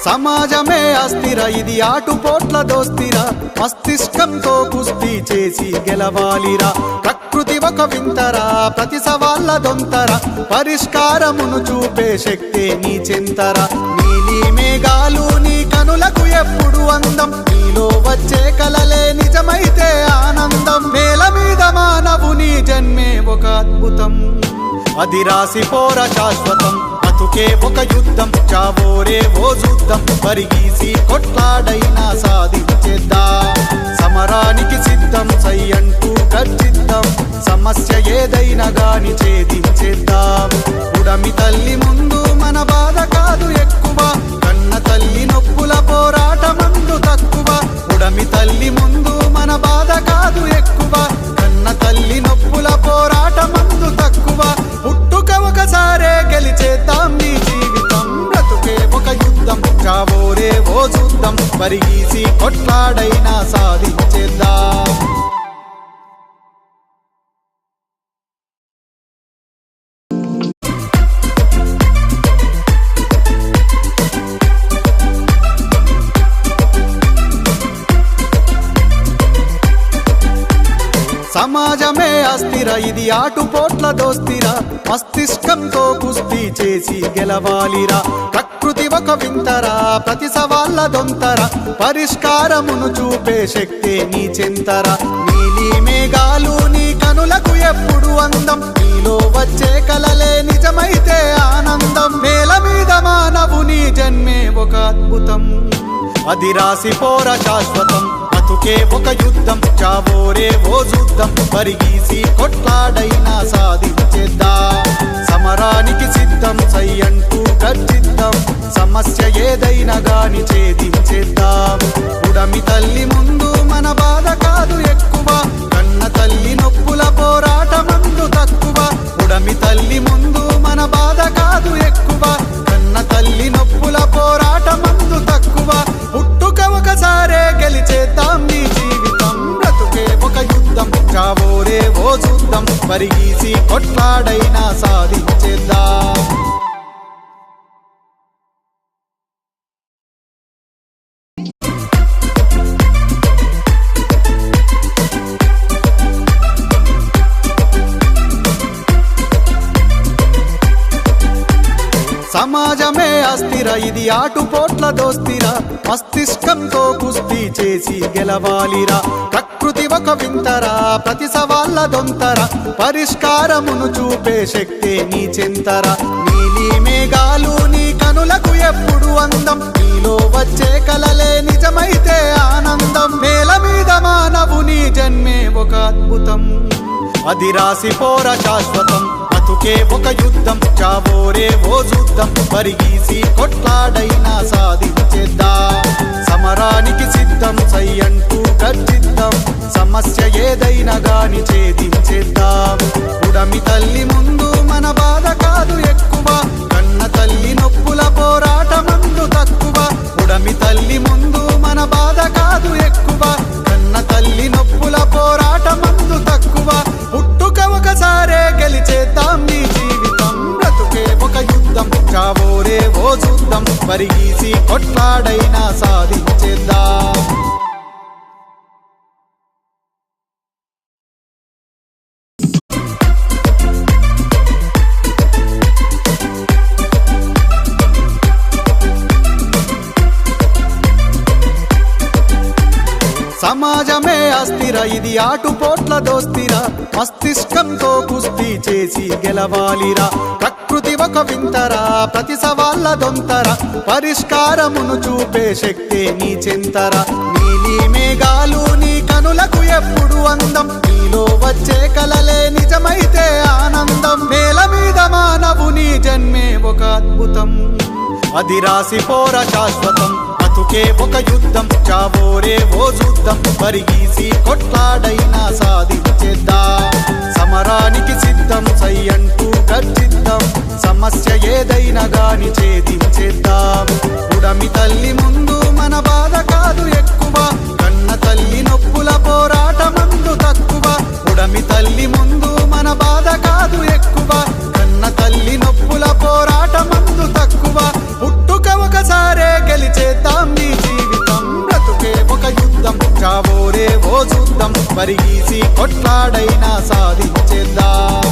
సమాజమే అస్థిర ఇది ఆటుపోట్ల దోస్తిర మస్తిష్కంతో కుస్తీ చేసి గెలవాలిరా ప్రకృతి ఒక వింతరా ప్రతి సవాళ్ళ దొంతర పరిష్కారమును చూపే శక్తే నీ చింతర నీలి మేఘాలు నీ కనులకు ఎప్పుడు అందం నీలో వచ్చే కలలే నిజమైతే ఆనందం నేల మీద మానవుని జన్మే ఒక అద్భుతం అది రాసిపోర శాశ్వతం బతుకే ఒక యుద్ధం చావోరే ఓ చూద్దాం పరిగీసి కొట్లాడైనా సాధించేద్దాం సమరానికి సిద్ధం సై అంటూ గర్జిద్దాం సమస్య ఏదైనా గాని ఛేదించేద్దాం ఉడమి తల్లి ముందు మన బాధ కాదు ఎక్కువ కన్న తల్లి నొప్పుల పోరాటమందు తక్కువ ఉడమి తల్లి ముందు మన బాధ కాదు ఎక్కువ కన్న తల్లి నొప్పుల పోరాటమందు తక్కువ పుట్టుక ఒకసారే గెలిచేద్దాం నీ జీవితం బ్రతుకే ఒక యుద్ధం చావోరే ఓ చూద్దాం పరిగీసి కొట్లాడైనా సాధించేద్దాం సమాజమే అస్థిర ఇది ఆటుపోట్ల దోస్తిర మస్తిష్కంతో కుస్తీ చేసి గెలవాలిరా ప్రకృతి ఒక వింతరా ప్రతి సవాళ్ళ దొంతర పరిష్కారమును చూపే శక్తే నీ చింతర నీలి మేఘాలు నీ కనులకు ఎప్పుడు అందం నీలో వచ్చే కలలే నిజమైతే ఆనందం నేల మీద మానవుని జన్మే ఒక అద్భుతం అది రాసిపోర శాశ్వతం బతుకే ఒక యుద్ధం చావోరే ఓ చూద్దాం పరిగీసి కొట్లాడైనా సాధించేద్దాం సమరానికి సిద్ధం సై అంటూ గర్జిద్దాం సమస్య ఏదైనా గాని ఛేదించేద్దాం ఉడమి తల్లి ముందు మన బాధ కాదు ఎక్కువ కన్న తల్లి నొప్పుల పోరాటమందు తక్కువ ఉడమి తల్లి ముందు మన బాధ కాదు ఎక్కువ కన్న తల్లి నొప్పుల పోరాటమందు తక్కువ పుట్టుక ఒకసారే గెలిచేద్దాం నీ జీవితం బ్రతుకే ఒక యుద్ధం చావోరే ఓ చూద్దాం పరిగీసి కొట్లాడైనా సాధించేద్దాం సమాజమే అస్థిర ఇది ఆటుపోట్ల దోస్తిర మస్తిష్కంతో కుస్తీ చేసి గెలవాలిరా ప్రకృతి ఒక వింతరా ప్రతి సవాళ్ళ దొంతర పరిష్కారమును చూపే శక్తే నీ చింతర నీలి మేఘాలు నీ కనులకు ఎప్పుడు అందం నీలో వచ్చే కలలే నిజమైతే ఆనందం నేల మీద మానవుని జన్మే ఒక అద్భుతం అది రాసిపోర శాశ్వతం బతుకే ఒక యుద్ధం చావోరే ఓ చూద్దాం పరిగీసి కొట్లాడైనా సాధించేద్దాం సమరానికి సిద్ధం సై అంటూ గర్జిద్దాం సమస్య ఏదైనా గాని ఛేదించేద్దాం ఉడమి తల్లి ముందు మన బాధ కాదు ఎక్కువ కన్న తల్లి నొప్పుల పోరాటమందు తక్కువ ఉడమి తల్లి ముందు మన బాధ కాదు ఎక్కువ కన్న తల్లి నొప్పుల పోరాటమందు తక్కువ పుట్టుక ఒకసారే గెలిచేద్దాం నీ జీవితం బ్రతుకే ఒక యుద్ధం చావోరే ఓ చూద్దాం పరిగీసి కొట్లాడైనా సాధించేద్దాం సమాజమే అస్థిర ఇది ఆటుపోట్ల దోస్తిర మస్తిష్కంతో కుస్తీ చేసి గెలవాలిరా ప్రకృతి ఒక వింతరా ప్రతి సవాళ్ళ దొంతర పరిష్కారమును చూపే శక్తే నీ చింతర నీలి మేఘాలు నీ కనులకు ఎప్పుడు అందం నీలో వచ్చే కలలే నిజమైతే ఆనందం నేల మీద మానవుని జన్మే ఒక అద్భుతం అది రాసిపోర శాశ్వతం బతుకే ఒక యుద్ధం చావోరే ఓ చూద్దాం పరిగీసి కొట్లాడైనా సాధించేద్దాం సమరానికి సిద్ధం సై అంటూ గర్జిద్దాం సమస్య ఏదైనా గాని ఛేదించేద్దాం ఉడమి తల్లి ముందు మన బాధ కాదు ఎక్కువ కన్న తల్లి నొప్పుల పోరాటమందు తక్కువ ఉడమి తల్లి ముందు మన బాధ కాదు ఎక్కువ కన్న తల్లి నొప్పుల పోరాటమందు తక్కువ పుట్టుక ఒకసారే గెలిచే పరిగీసి కొట్లాడైనా సాధించేద్దాం.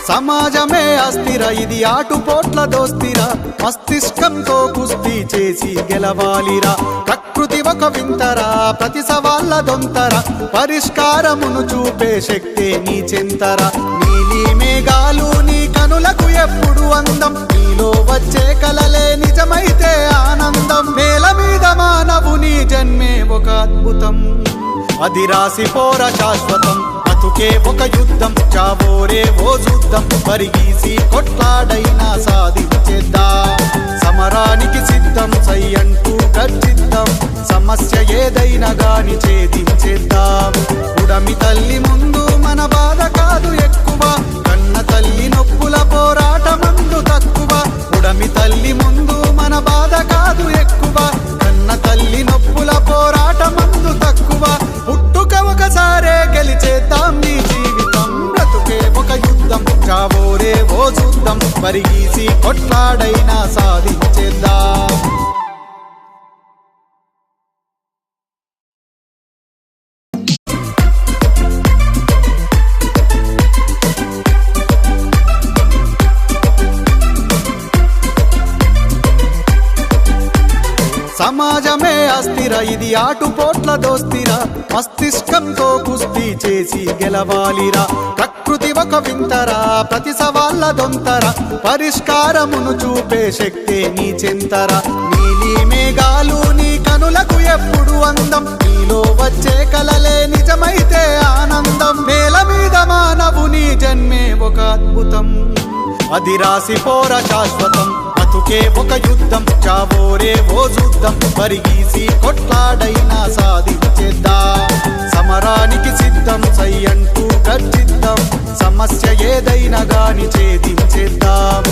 సమాజమే అస్థిర, ఇది ఆటుపోట్ల దోస్తిరా. మస్తిష్కంతో కుస్తీ చేసి గెలవాలిరా. ప్రకృతి ఒక వింతరా, ప్రతి సవాళ్ళ దొంతరా. పరిష్కారమును చూపే శక్తే నీ చెంతరా. నీలి మేఘాలు నీ కనులకు ఎప్పుడు అందం. నీలో వచ్చే కలలే నిజమైతే ఆనందం. నేల మీద మానవుని జన్మే ఒక అద్భుతం. అది రాసిపోర శాశ్వతం. బతుకే ఒక యుద్ధం, చావోరే ఓ చూద్దాం. పరిగీసి కొట్లాడైనా సాధించేద్దాం. సమరానికి సిద్ధం, సై అంటూ గర్జిద్దాం. సమస్య ఏదైనా గాని ఛేదించేద్దాం. ఉడమి తల్లి ముందు మన బాధ కాదు ఎక్కువ. కన్న తల్లి నొప్పుల పోరాటమందు తక్కువ. ఉడమి తల్లి ముందు మన బాధ కాదు ఎక్కువ. కన్న తల్లి నొప్పుల పోరాటమందు తక్కువ. పుట్టుక ఒకసారే గెలిచేద్దాం నీ జీవితం. బ్రతుకే ఒక యుద్ధం, చావోరే ఓ చూద్దాం. పరిగీసి కొట్లాడైనా సాధించేద్దాం. సమాజమే అస్థిర, ఇది ఆటుపోట్ల దోస్తిరా. మస్తిష్కంతో కుస్తీ చేసి గెలవాలిరా. ప్రకృతి ఒక వింతరా, ప్రతి సవాళ్ళ దొంతరా. పరిష్కారమును చూపే శక్తే నీ చెంతరా. నీలి మేఘాలు నీ కనులకు ఎప్పుడు అందం. నీలో వచ్చే కలలే నిజమైతే ఆనందం. నేల మీద మానవుని జన్మే ఒక అద్భుతం. అది రాసిపోర శాశ్వతం. బతుకే ఒక యుద్ధం, చావోరే ఓ చూద్దాం. పరిగీసి కొట్లాడైనా సాధించేద్దాం. సమరానికి సిద్ధం, సై అంటూ గర్జిద్దాం. సమస్య ఏదైనా గాని ఛేదించేద్దాం.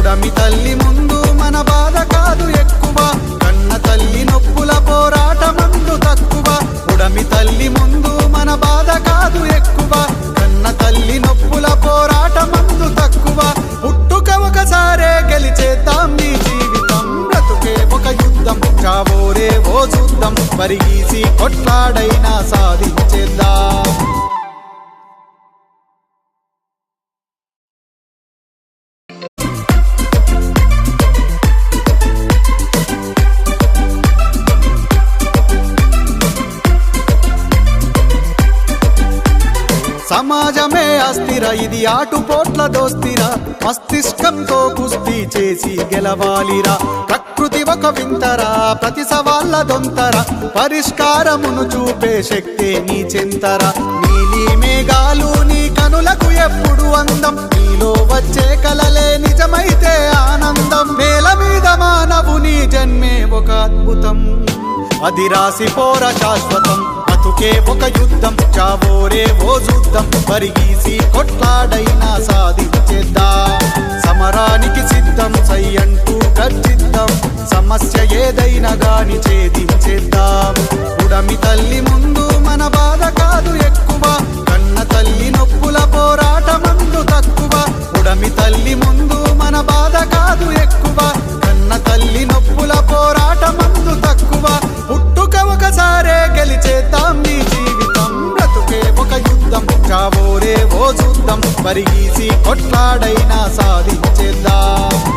ఉడమి తల్లి ముందు మన బాధ కాదు ఎక్కువ. కన్న తల్లి నొప్పుల పోరాటమందు తక్కువ. ఉడమి తల్లి ముందు మన బాధ కాదు ఎక్కువ. కన్న తల్లి నొప్పుల పోరాటమందు తక్కువ. పుట్టుక ఒకసారే గెలిచేద్దాం నీ జీవితం. బ్రతుకే ఒక యుద్ధం, చావోరే ఓ చూద్దాం. పరిగీసి కొట్లాడైనా సాధించేద్దాం. సమాజమే అస్థిర, ఇది ఆటుపోట్ల దోస్తిరా. మస్తిష్కంతో కుస్తీ చేసి గెలవాలిరా. ప్రకృతి ఒక వింతరా, ప్రతి సవాళ్ళ దొంతరా. పరిష్కారమును చూపే శక్తే నీ చెంతరా. నీలి మేఘాలు నీ కనులకు ఎప్పుడు అందం. నీలో వచ్చే కలలే నిజమైతే ఆనందం. నేల మీద మానవుని జన్మే ఒక అద్భుతం. అది రాసిపోర శాశ్వతం. బతుకే ఒక యుద్ధం, చావోరే ఓ చూద్దాం. పరిగీసి కొట్లాడైనా సాధించేద్దాం. సమరానికి సిద్ధం, సై అంటూ గర్జిద్దాం. సమస్య ఏదైనా గాని ఛేదించేద్దాం. ఉడమి తల్లి ముందు మన బాధ కాదు ఎక్కువ. కన్న తల్లి నొప్పుల పోరాటమందు తక్కువ. ఉడమి తల్లి ముందు మన బాధ కాదు ఎక్కువ. కన్న తల్లి నొప్పుల పోరాటమందు తక్కువ. పుట్టుక ఒకసారే గెలిచేద్దాం నీ జీవితం. బ్రతుకే ఒక యుద్ధం, చావోరే ఓ చూద్దాం. పరిగీసి కొట్లాడైనా సాధించేద్దాం.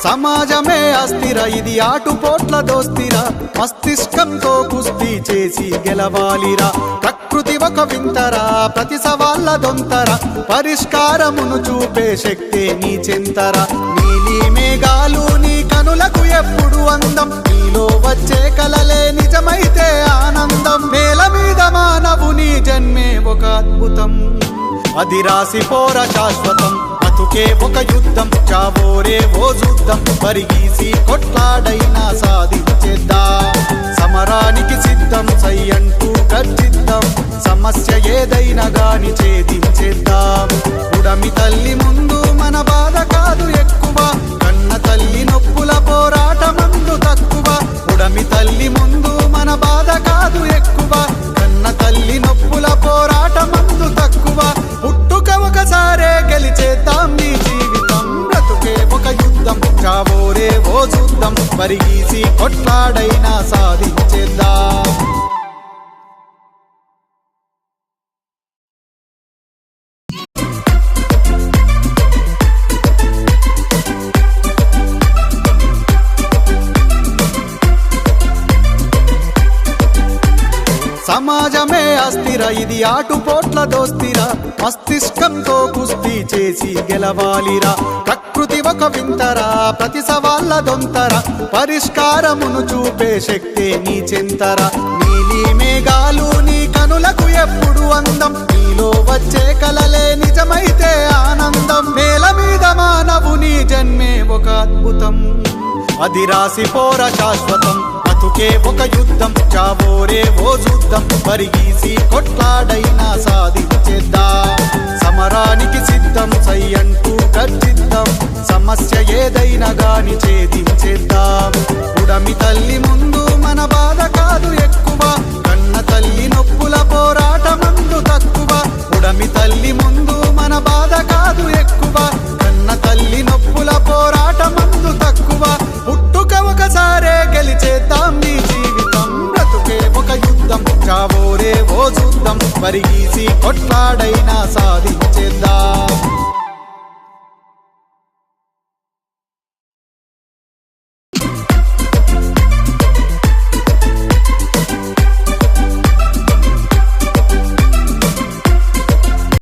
సమాజమే అస్థిర, ఇది ఆటుపోట్ల దోస్తిరా. మస్తిష్కంతో కుస్తీ చేసి గెలవాలిరా. ప్రకృతి ఒక వింతరా, ప్రతి సవాళ్ళ దొంతరా. పరిష్కారమును చూపే శక్తే నీ చెంతరా. నీలి మేఘాలు నీ కనులకు ఎప్పుడు అందం. నీలో వచ్చే కలలే నిజమైతే ఆనందం. నేల మీద మానవుని జన్మే ఒక అద్భుతం. అది రాసిపోర శాశ్వతం. బ్రతుకే ఒక యుద్ధం చావోరే ఓ చూద్దాం పరిగీసి కొట్లాడైనా సాధించేద్దాం సమరానికి సిద్ధం సై అంటూ గర్జిద్దాం సమస్య ఏదైనా గాని ఛేదించేద్దాం ఉడమి తల్లి ముందు మన బాధ కాదు ఎక్కువ కన్న తల్లి నొప్పుల పోరాటమందు తక్కువ ఉడమి తల్లి ముందు మన బాధ కాదు ఎక్కువ కన్న తల్లి నొప్పుల పోరాటమందు తక్కువ పుట్టుక ఒకసారే గెలిచేద్దాం నీ జీవితం బ్రతుకే ఒక యుద్ధం చావోరే ఓ చూద్దాం పరిగీసి కొట్లాడైనా సాధించేద్దాం సమాజమే అస్థిర ఇది ఆటుపోట్ల దోస్తిరా మస్తిష్కంతో కుస్తీ చేసి గెలవాలిరా ప్రకృతి ఒక వింతరా ప్రతి సవాళ్ళ దొంతరా పరిష్కారమును చూపే శక్తే నీ చెంతరా నీలి మేఘాలు నీ కనులకు ఎప్పుడు అందం నీలో వచ్చే కలలే నిజమైతే ఆనందం నేల మీద మానవుని జన్మే ఒక అద్భుతం అది రాసిపోర శాశ్వతం బ్రతుకే ఒక యుద్ధం చావోరే ఓ చూద్దాం పరిగీసి కొట్లాడైనా సాధించేద్దాం సమరానికి సిద్ధం సై అంటూ గర్జిద్దాం సమస్య ఏదైనా గాని ఛేదించేద్దాం ఉడమి తల్లి ముందు మన బాధ కాదు ఎక్కువ కన్న తల్లి నొప్పుల పోరాటమందు తక్కువ ఉడమి తల్లి ముందు మన బాధ కాదు ఎక్కువ కన్న తల్లి నొప్పుల పోరాటమందు తక్కువ పుట్టుక ఒకసారే గెలిచేద్దాం నీ జీవితం బ్రతుకే ఒక యుద్ధం చావోరే ఓ చూద్దాం పరిగీసి కొట్లాడైనా సాధించేద్దాం